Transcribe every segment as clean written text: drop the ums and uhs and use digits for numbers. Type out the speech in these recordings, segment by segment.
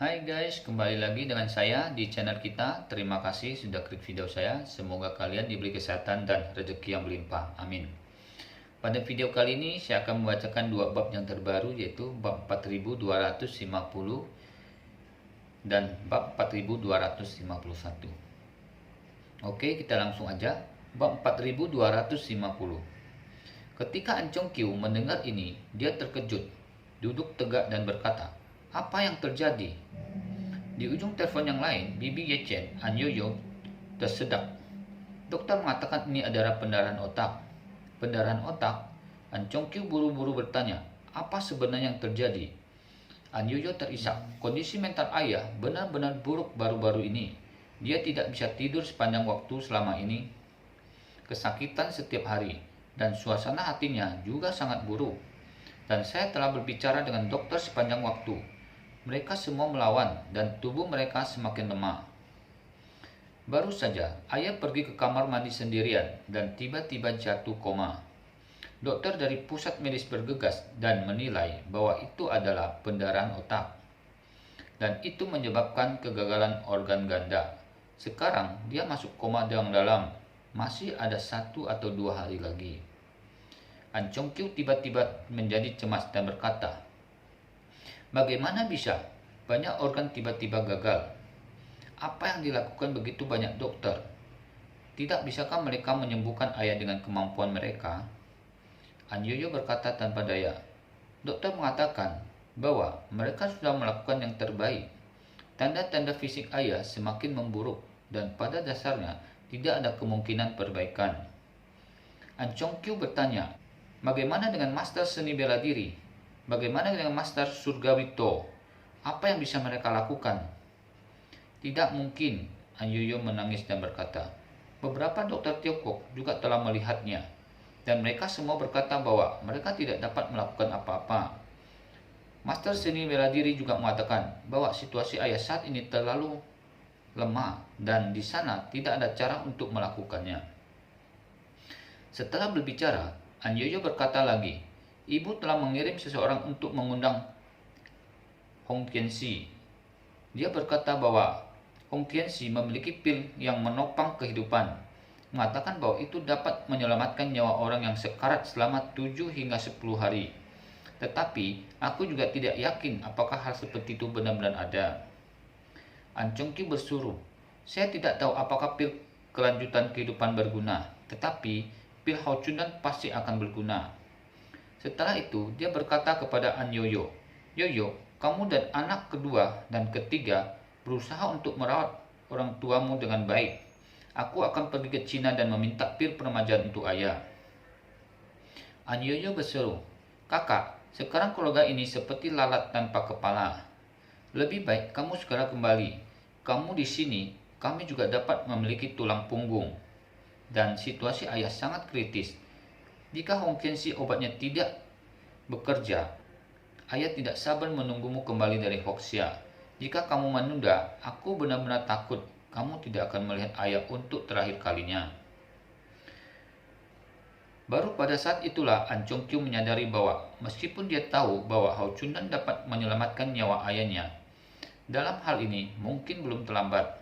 Hai guys, kembali lagi dengan saya di channel kita. Terima kasih sudah klik video saya. Semoga kalian diberi kesehatan dan rezeki yang berlimpah. Amin. Pada video kali ini saya akan membacakan dua bab yang terbaru, yaitu bab 4250 dan bab 4251. Oke, kita langsung aja. Bab 4250. Ketika An Chong Kyu mendengar ini, dia terkejut, duduk tegak dan berkata, "Apa yang terjadi?" Di ujung telepon yang lain, Bibi Yechen, An Yoyo, tersedak. Dokter mengatakan ini adalah pendarahan otak. Pendarahan otak? An Chong Kyu buru-buru bertanya, apa sebenarnya yang terjadi? An Yoyo terisak. Kondisi mental ayah benar-benar buruk baru-baru ini. Dia tidak bisa tidur sepanjang waktu selama ini. Kesakitan setiap hari. Dan suasana hatinya juga sangat buruk. Dan saya telah berbicara dengan dokter sepanjang waktu. Mereka semua melawan dan tubuh mereka semakin lemah. Baru saja ayah pergi ke kamar mandi sendirian dan tiba-tiba jatuh koma. Dokter dari pusat medis bergegas dan menilai bahwa itu adalah pendarahan otak. Dan itu menyebabkan kegagalan organ ganda. Sekarang dia masuk koma yang dalam. Masih ada 1 atau 2 hari lagi. An Chong Kyu tiba-tiba menjadi cemas dan berkata, bagaimana bisa banyak organ tiba-tiba gagal? Apa yang dilakukan begitu banyak dokter? Tidak bisakah mereka menyembuhkan ayah dengan kemampuan mereka? An Yoyo berkata tanpa daya. Dokter mengatakan bahwa mereka sudah melakukan yang terbaik. Tanda-tanda fisik ayah semakin memburuk dan pada dasarnya tidak ada kemungkinan perbaikan. An Chong Kyu bertanya, bagaimana dengan master seni bela diri? Bagaimana dengan master surgawi To? Apa yang bisa mereka lakukan? Tidak mungkin, An Yoyo menangis dan berkata. Beberapa dokter Tiongkok juga telah melihatnya. Dan mereka semua berkata bahwa mereka tidak dapat melakukan apa-apa. Master seni bela diri juga mengatakan bahwa situasi ayah saat ini terlalu lemah dan di sana tidak ada cara untuk melakukannya. Setelah berbicara, An Yoyo berkata lagi, ibu telah mengirim seseorang untuk mengundang Hong Tianxi. Dia berkata bahwa Hong Tianxi memiliki pil yang menopang kehidupan, mengatakan bahwa itu dapat menyelamatkan nyawa orang yang sekarat selama 7 hingga 10 hari. Tetapi aku juga tidak yakin apakah hal seperti itu benar-benar ada. An Chong Kyu bersuruh, saya tidak tahu apakah pil kelanjutan kehidupan berguna, tetapi pil Hao Chundan pasti akan berguna. Setelah itu, dia berkata kepada An Yoyo, Yoyo, kamu dan anak kedua dan ketiga berusaha untuk merawat orang tuamu dengan baik. Aku akan pergi ke Cina dan meminta pil peremajaan untuk ayah. An Yoyo berseru, kakak, sekarang keluarga ini seperti lalat tanpa kepala. Lebih baik kamu segera kembali. Kamu di sini, kami juga dapat memiliki tulang punggung. Dan situasi ayah sangat kritis. Jika Hong Tianxi obatnya tidak bekerja, ayah tidak sabar menunggumu kembali dari Hoxia. Jika kamu menunda, aku benar-benar takut kamu tidak akan melihat ayah untuk terakhir kalinya. Baru pada saat itulah An Chong Kyu menyadari bahwa meskipun dia tahu bahwa Hao Chundan dapat menyelamatkan nyawa ayahnya, dalam hal ini mungkin belum terlambat.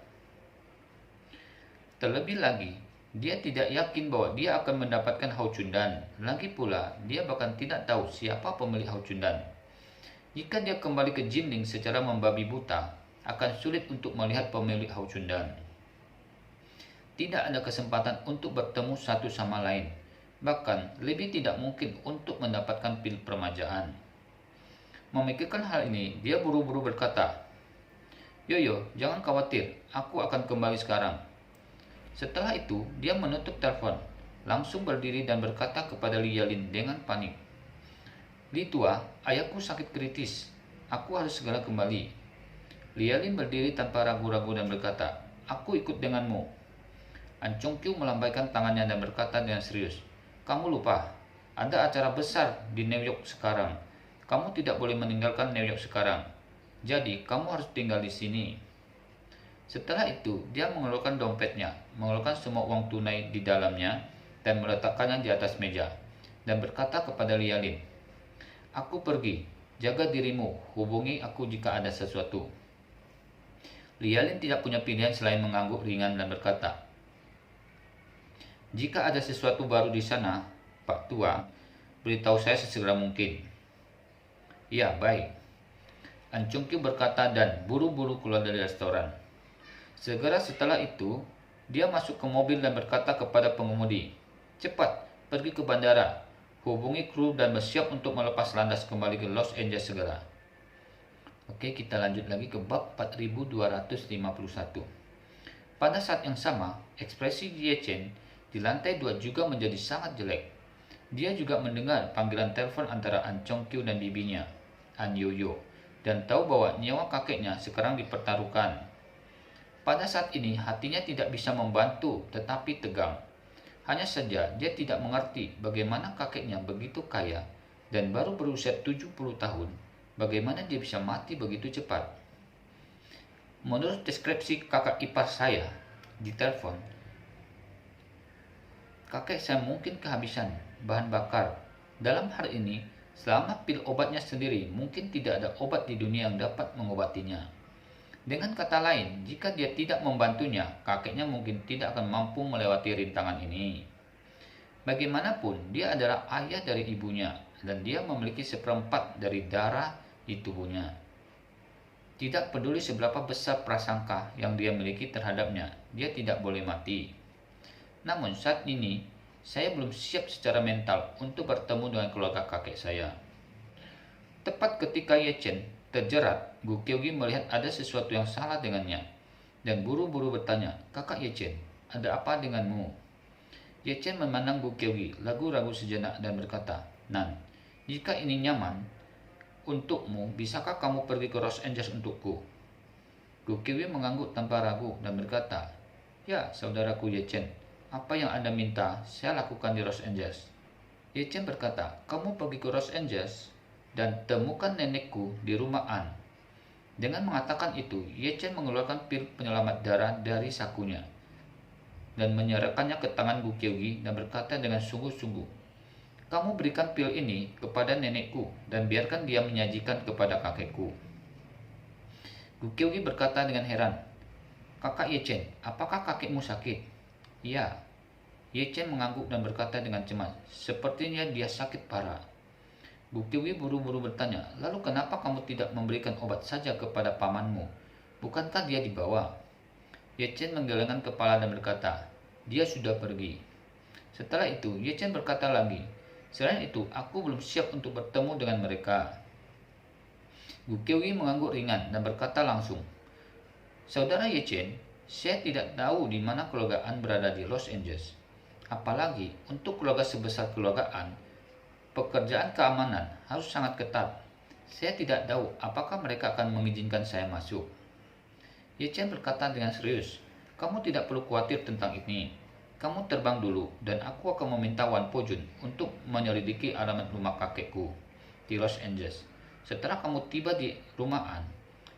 Terlebih lagi, dia tidak yakin bahwa dia akan mendapatkan Hao Chundan. Lagi pula, dia bahkan tidak tahu siapa pemilik Hao Chundan. Jika dia kembali ke Jinling secara membabi buta, akan sulit untuk melihat pemilik Hao Chundan. Tidak ada kesempatan untuk bertemu satu sama lain. Bahkan, lebih tidak mungkin untuk mendapatkan pil permajaan. Memikirkan hal ini, dia buru-buru berkata, Yoyo, jangan khawatir, aku akan kembali sekarang. Setelah itu, dia menutup telepon, langsung berdiri dan berkata kepada Li Yalin dengan panik. Li tua, ayahku sakit kritis. Aku harus segera kembali. Li Yalin berdiri tanpa ragu-ragu dan berkata, aku ikut denganmu. An Chong Kyu melambaikan tangannya dan berkata dengan serius, kamu lupa, ada acara besar di New York sekarang. Kamu tidak boleh meninggalkan New York sekarang. Jadi, kamu harus tinggal di sini. Setelah itu, dia mengeluarkan dompetnya, mengeluarkan semua uang tunai di dalamnya, dan meletakkannya di atas meja, dan berkata kepada Li Yalin, aku pergi, jaga dirimu, hubungi aku jika ada sesuatu. Lialin tidak punya pilihan selain mengangguk ringan dan berkata, "Jika ada sesuatu baru di sana, Pak Tua, beritahu saya sesegera mungkin." "Ya, baik," An Chong Kyu berkata dan buru-buru keluar dari restoran. Segera setelah itu, dia masuk ke mobil dan berkata kepada pengemudi, "Cepat, pergi ke bandara, hubungi kru dan bersiap untuk melepas landas kembali ke Los Angeles segera." Oke, kita lanjut lagi ke bab 4251. Pada saat yang sama, ekspresi Ye Chen di lantai 2 juga menjadi sangat jelek. Dia juga mendengar panggilan telepon antara An Chong Kyu dan bibinya, An Yoyo, dan tahu bahwa nyawa kakeknya sekarang dipertaruhkan. Pada saat ini hatinya tidak bisa membantu tetapi tegang. Hanya saja dia tidak mengerti bagaimana kakeknya begitu kaya dan baru berusia 70 tahun. Bagaimana dia bisa mati begitu cepat? Menurut deskripsi kakak ipar saya di telepon, kakek saya mungkin kehabisan bahan bakar. Dalam hal ini, selama pil obatnya sendiri, mungkin tidak ada obat di dunia yang dapat mengobatinya. Dengan kata lain, jika dia tidak membantunya, kakeknya mungkin tidak akan mampu melewati rintangan ini. Bagaimanapun, dia adalah ayah dari ibunya, dan dia memiliki seperempat dari darah di tubuhnya. Tidak peduli seberapa besar prasangka yang dia miliki terhadapnya, dia tidak boleh mati. Namun saat ini, saya belum siap secara mental untuk bertemu dengan keluarga kakek saya. Tepat ketika Ye Chen terjerat, Gu Kyogi melihat ada sesuatu yang salah dengannya, dan buru-buru bertanya, "Kakak Ye Chen, ada apa denganmu?" Ye Chen memandang Gu Kyogi, ragu-ragu sejenak dan berkata, "Nan, jika ini nyaman untukmu, bisakah kamu pergi ke Los Angeles untukku?" Gu Kyogi mengangguk tanpa ragu dan berkata, "Ya, saudaraku Ye Chen, apa yang Anda minta, saya lakukan di Los Angeles." Ye Chen berkata, "Kamu pergi ke Los Angeles dan temukan nenekku di rumah An." Dengan mengatakan itu, Ye Chen mengeluarkan pil penyelamat darah dari sakunya dan menyerahkannya ke tangan Gu Kyogi dan berkata dengan sungguh-sungguh, "Kamu berikan pil ini kepada nenekku dan biarkan dia menyajikan kepada kakekku." Gu Kyogi berkata dengan heran, "Kakak Ye Chen, apakah kakekmu sakit?" "Ya." Ye Chen mengangguk dan berkata dengan cemas, "Sepertinya dia sakit parah." Gu Kyogi buru-buru bertanya, "Lalu kenapa kamu tidak memberikan obat saja kepada pamanmu? Bukankah dia dibawa?" Ye Chen menggelengkan kepala dan berkata, "Dia sudah pergi." Setelah itu, Ye Chen berkata lagi, "Selain itu, aku belum siap untuk bertemu dengan mereka." Gu Kyogi mengangguk ringan dan berkata langsung, "Saudara Ye Chen, saya tidak tahu di mana keluarga An berada di Los Angeles. Apalagi untuk keluarga sebesar keluarga An, pekerjaan keamanan harus sangat ketat. Saya tidak tahu apakah mereka akan mengizinkan saya masuk." Ye Chen berkata dengan serius, "Kamu tidak perlu khawatir tentang ini. Kamu terbang dulu dan aku akan meminta Wan Po Jun untuk menyelidiki alamat rumah kakekku di Los Angeles. Setelah kamu tiba di rumah An,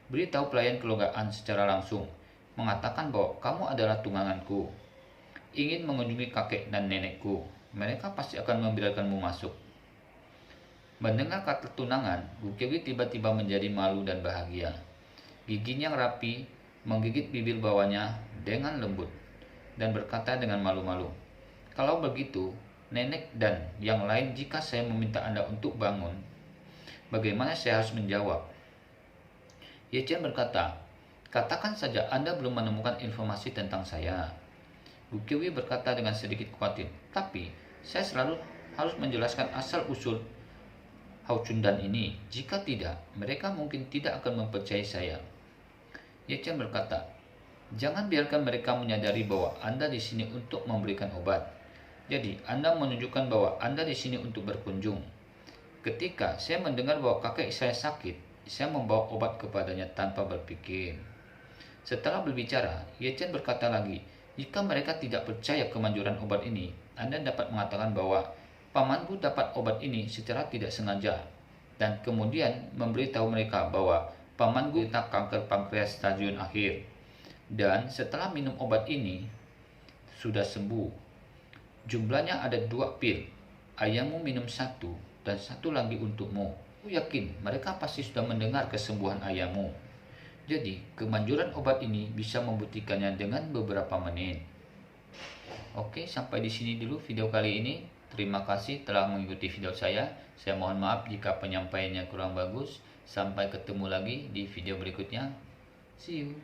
beritahu pelayan keluarga An secara langsung, mengatakan bahwa kamu adalah tunanganku, ingin mengunjungi kakek dan nenekku. Mereka pasti akan membiarkanmu masuk." Mendengar kata tunangan, Gu Kyogi tiba-tiba menjadi malu dan bahagia. Giginya yang rapi menggigit bibir bawahnya dengan lembut dan berkata dengan malu-malu, "Kalau begitu, nenek dan yang lain, jika saya meminta Anda untuk bangun, bagaimana saya harus menjawab?" Ye Chen berkata, "Katakan saja Anda belum menemukan informasi tentang saya." Gu Kyogi berkata dengan sedikit khawatir, "Tapi saya selalu harus menjelaskan asal-usul Hao Chundan ini. Jika tidak, mereka mungkin tidak akan mempercayai saya." Ye Chen berkata, "Jangan biarkan mereka menyadari bahwa Anda di sini untuk memberikan obat. Jadi, Anda menunjukkan bahwa Anda di sini untuk berkunjung. Ketika saya mendengar bahwa kakek saya sakit, saya membawa obat kepadanya tanpa berpikir." Setelah berbicara, Ye Chen berkata lagi, "Jika mereka tidak percaya kemanjuran obat ini, Anda dapat mengatakan bahwa pamanku dapat obat ini secara tidak sengaja, dan kemudian memberitahu mereka bahwa pamanku terkena kanker pankreas stadium akhir. Dan setelah minum obat ini, sudah sembuh. Jumlahnya ada 2 pil. Ayahmu minum 1 dan 1 lagi untukmu. Aku yakin mereka pasti sudah mendengar kesembuhan ayahmu. Jadi, kemanjuran obat ini bisa membuktikannya dengan beberapa menit. Oke, sampai di sini dulu video kali ini. Terima kasih telah mengikuti video saya. Saya mohon maaf jika penyampaiannya kurang bagus. Sampai ketemu lagi di video berikutnya. See you.